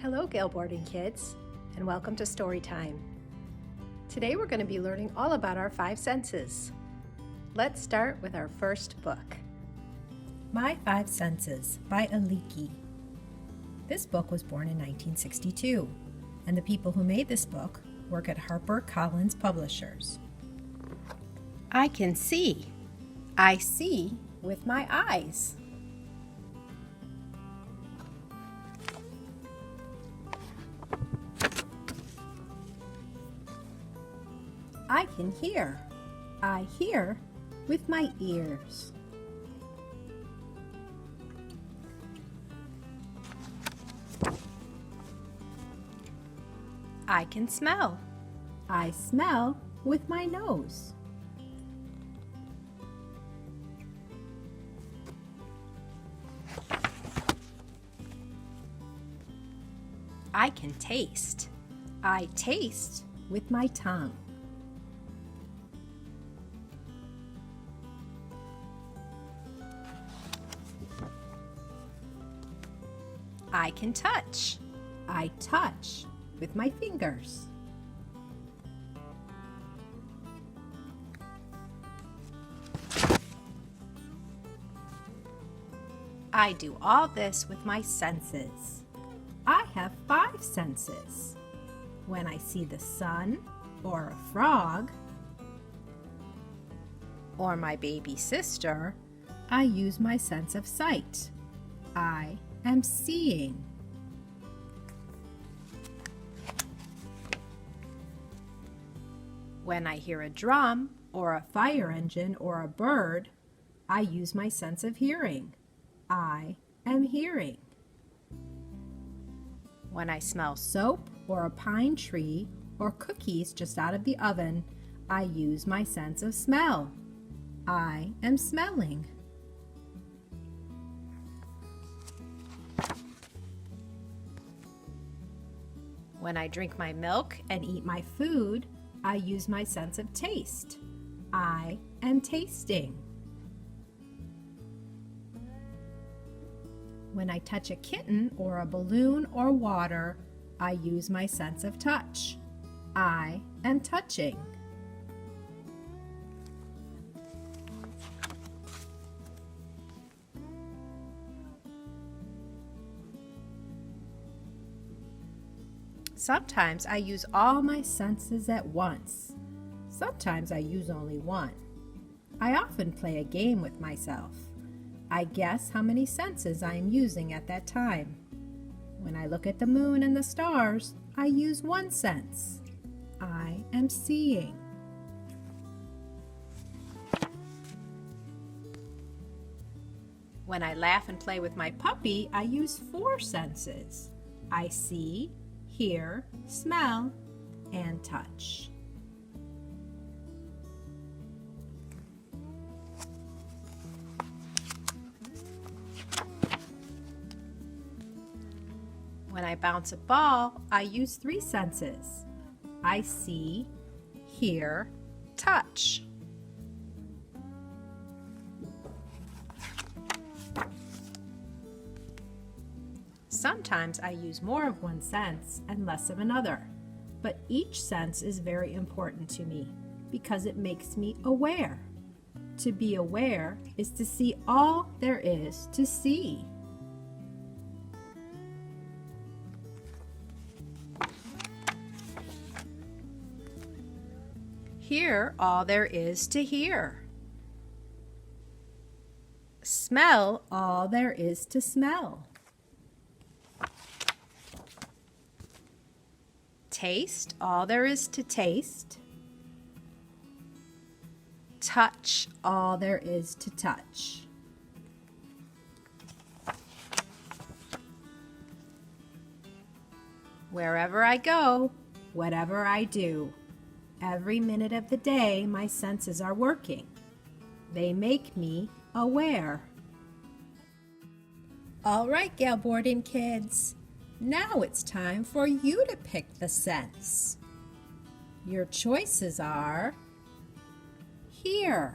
Hello, Gale Boarding kids, and welcome to Storytime. Today we're going to be learning all about our five senses. Let's start with our first book. My Five Senses by Aliki. This book was born in 1962, and the people who made this book work at HarperCollins Publishers. I can see. I see with my eyes. I can hear. I hear with my ears. I can smell. I smell with my nose. I can taste. I taste with my tongue. I can touch. I touch with my fingers. I do all this with my senses. I have five senses. When I see the sun, or a frog, or my baby sister, I use my sense of sight. I am seeing. When I hear a drum, or a fire engine, or a bird, I use my sense of hearing. I am hearing. When I smell soap, or a pine tree, or cookies just out of the oven, I use my sense of smell. I am smelling. When I drink my milk and eat my food, I use my sense of taste. I am tasting. When I touch a kitten or a balloon or water, I use my sense of touch. I am touching. Sometimes I use all my senses at once. Sometimes I use only one. I often play a game with myself. I guess how many senses I am using at that time. When I look at the moon and the stars, I use one sense. I am seeing. When I laugh and play with my puppy, I use four senses. I see, hear, smell, and touch. When I bounce a ball, I use three senses. I see, hear, touch. Sometimes I use more of one sense and less of another, but each sense is very important to me because it makes me aware. To be aware is to see all there is to see. Hear all there is to hear. Smell all there is to smell. Taste all there is to taste. Touch all there is to touch. Wherever I go, whatever I do, every minute of the day my senses are working. They make me aware. All right, Gale Boarding kids. Now it's time for you to pick the sense. Your choices are hear,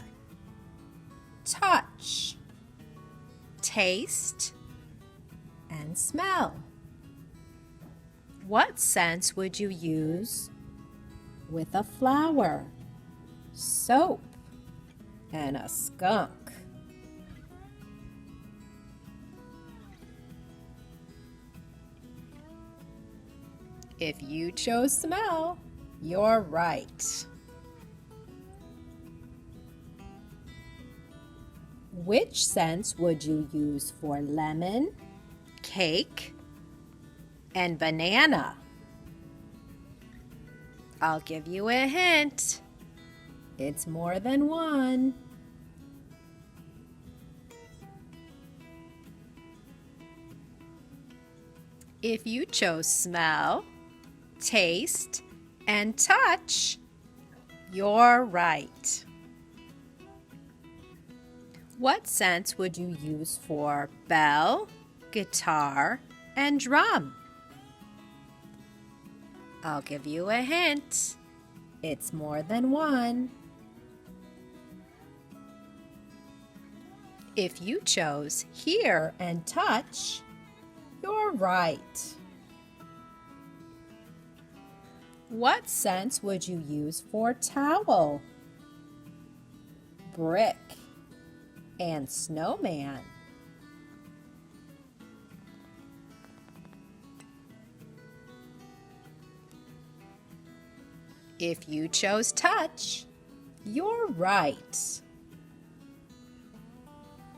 touch, taste, and smell. What scents would you use with a flower, soap, and a skunk? If you chose smell, you're right. Which scents would you use for lemon, cake, and banana? I'll give you a hint. It's more than one. If you chose smell, taste, and touch, you're right. What scents would you use for bell, guitar, and drum? I'll give you a hint. It's more than one. If you chose hear and touch, you're right. What scents would you use for towel, brick, and snowman? If you chose touch, you're right.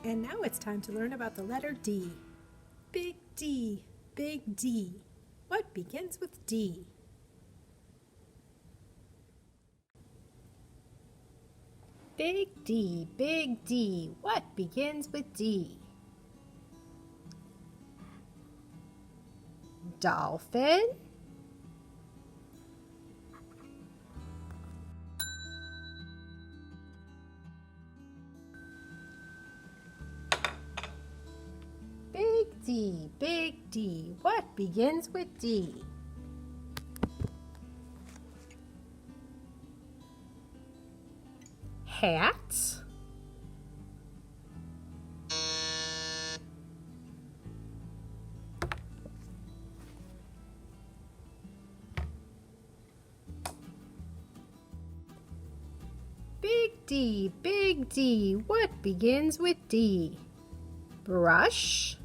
And now it's time to learn about the letter D. Big D, big D. What begins with D? Big D, big D. What begins with D? Dolphin, D, big D. What begins with D? Hat, big D, big D. What begins with D? Brush,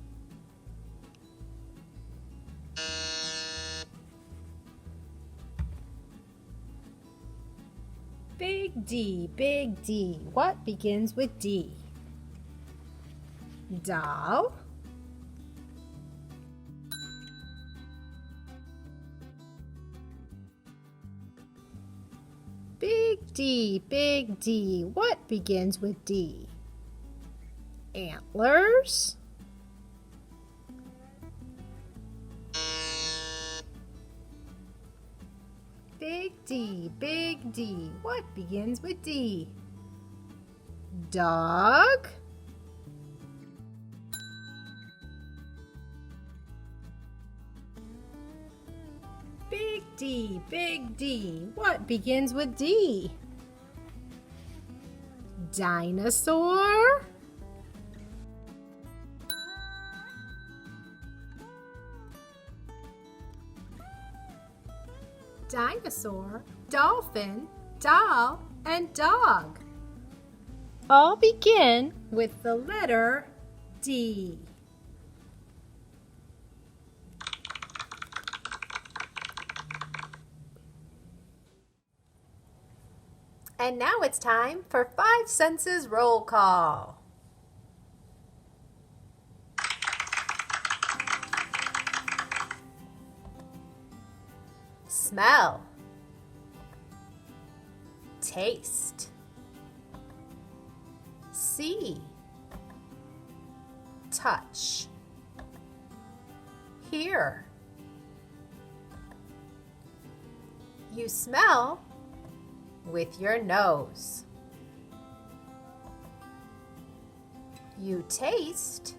big D, big D. What begins with D? Doll, big D, big D. What begins with D? Antlers, big D, big D. What begins with D? Dog, big D, big D. What begins with D? Dinosaur, dinosaur, dolphin, doll, and dog all begin with the letter D. And now it's time for 5 Senses Roll Call. Smell, taste, see, touch, hear. You smell with your nose. You taste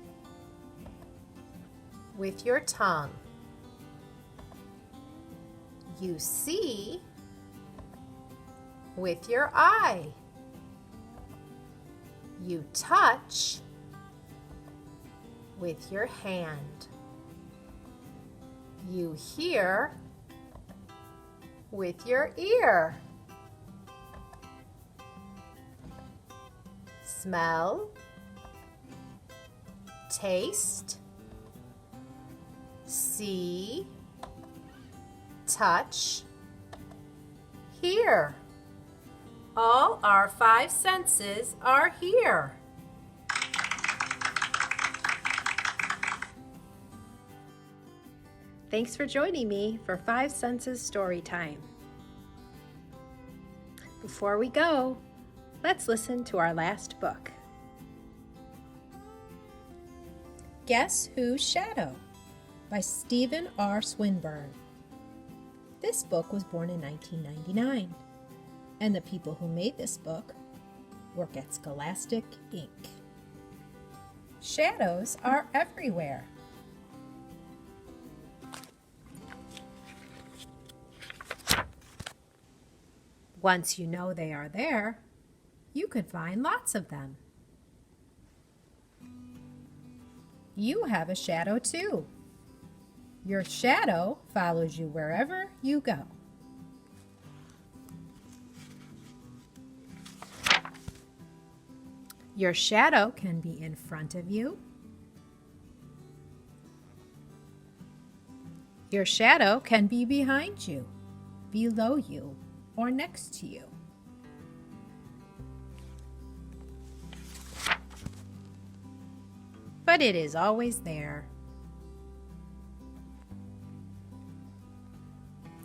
with your tongue. You see with your eye. You touch with your hand. You hear with your ear. Smell, taste, see, touch, hear. All our 5 senses are here. Thanks for joining me for 5 Senses Story Time. Before we go, let's listen to our last book. Guess Whose Shadow by Stephen Swinburne. This book was born in 1999, and the people who made this book work at Scholastic Inc. Shadows are everywhere. Once you know they are there, you can find lots of them. You have a shadow too. Your shadow follows you wherever you go. Your shadow can be in front of you. Your shadow can be behind you, below you, or next to you. But it is always there.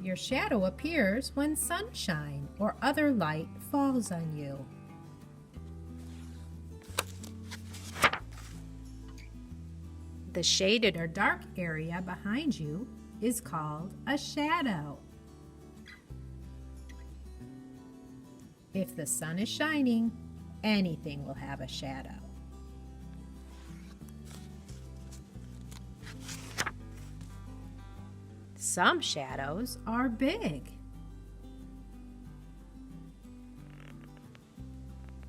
Your shadow appears when sunshine or other light falls on you. The shaded or dark area behind you is called a shadow. If the sun is shining, anything will have a shadow. Some shadows are big.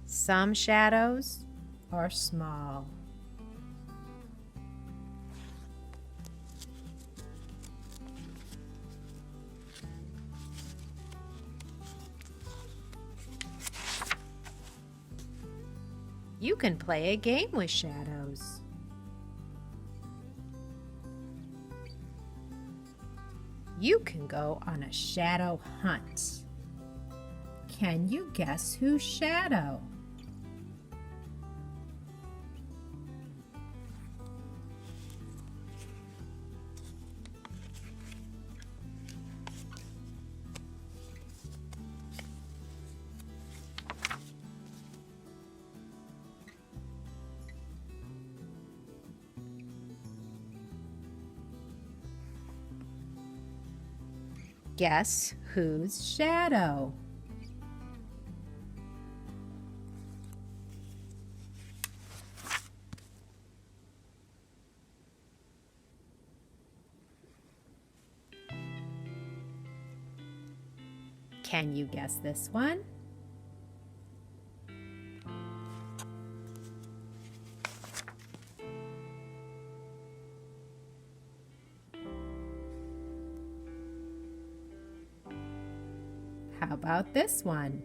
Some shadows are small. You can play a game with shadows. You can go on a shadow hunt. Can you guess whose shadow? Guess whose shadow? Can you guess this one? How about this one?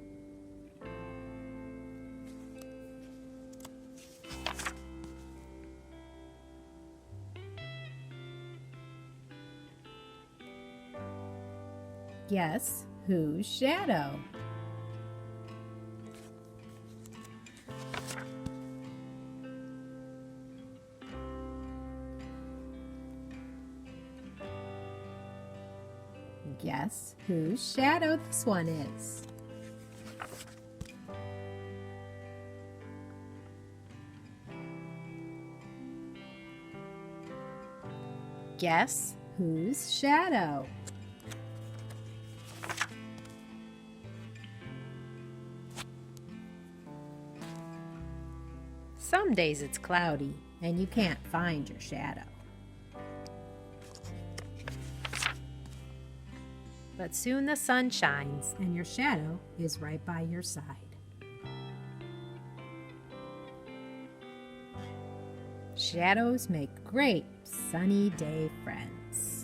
Guess whose shadow? Guess whose shadow this one is? Guess whose shadow? Some days it's cloudy and you can't find your shadow. But soon the sun shines and your shadow is right by your side. Shadows make great sunny day friends.